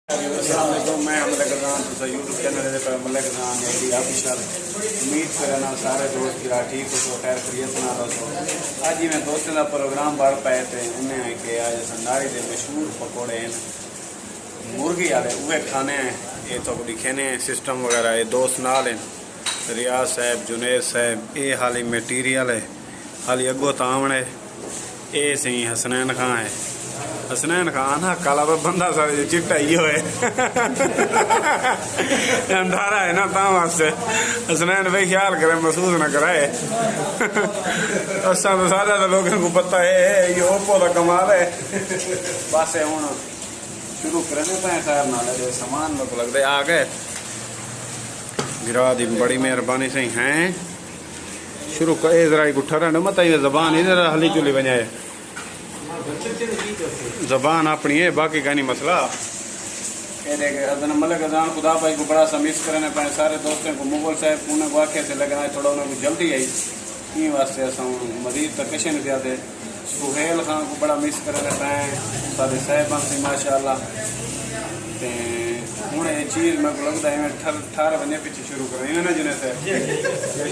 मैं मलिक रज़ान तुसा YouTube channel पर मलिक रज़ान एडी ऑफिशियल उम्मीद करना सारे दोस्त जरा ठीक हो खैर खैरियत ना रहो। आज ही मैं दोस्तों का प्रोग्राम बढ़ पाए थे उन्हें कि आज संडारी के मशहूर पकौड़े हैं मुर्गी वाले उहे खाने हैं। ये तो दिखेने सिस्टम वगैरह ये दोस्त नाल हैं रियाज साहब जुनेद साहब ये हाली मटीरियल है हाली अगो तावण है ये सही हसनैन खां है। हसनैन खान ना काला बंदा सारे चिट्टा ही है अंधारा है ना ता वास्ते हसनैन भाई ख्याल करे महसूस न कराए असा तो सारा तो लोगों को पता है ये ओप्पो का कमाल है। बस हूँ शुरू करने पे खैर ना लगे सामान लोग लगते आ गए गिरा दी बड़ी मेहरबानी से हैं शुरू कर जरा गुठा रहने मत जबान इधर हली चुली बजाए जबान अपनी है बाकी का नहीं मसला। मलिक रज़ान खुदा भाई को बड़ा सा मिस करने पाए सारे दोस्तों को मुगल साहब पुणे को आखे से लगना है थोड़ा उन्हें जल्दी आई ई वास्ते अस मजीद तकशन किया थे। सुहेल खान को बड़ा मिस करने पाए सारे साहबान से माशाअल्लाह हूँ ये चीज़ मेरे को लगता है मैं ठार बजे पीछे शुरू करो इन्हें ना जुने से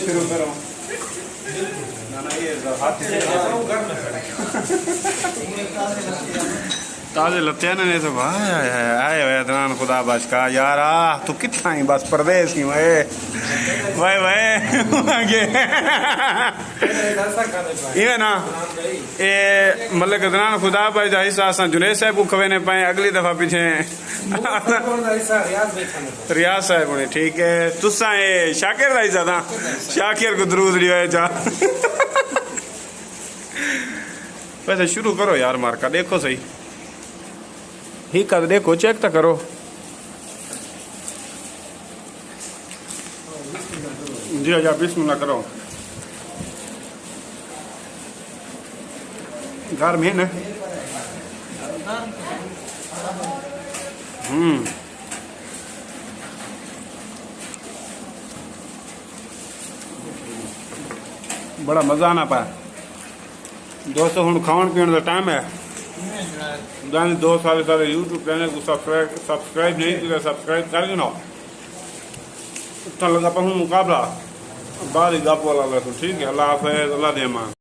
शुरू करो ना ना ये हाथ ताजे लत्ते ने तो आए हुए अदनान खुदा बच का यार आ तू कितना ही बस परदेश ही वे भाई ये ना ये मलिक अदनान खुदा भाई का हिस्सा असा जुनेद साहब को खवेने पाए अगली दफा पीछे रियाज साहब ने ठीक है तुसा ये शाकिर का हिस्सा था शाकिर को दरूद लिया जा वैसे शुरू करो यार मार्का देखो सही ही कर देखो चेक तो करो जी अच्छा बिस्मिल्लाह करो घर में ना बड़ा मजा आना पाया दोस्तों हूँ खाने पीने का टाइम है जाने दो सारे यूट्यूब चैनल को सब्सक्राइब नहीं किया सब्सक्राइब कर देना इतना लगा हूँ मुकाबला बाद ही गप वाला ठीक है अल्लाह हाफ़िज़ अल्लाह दे मान।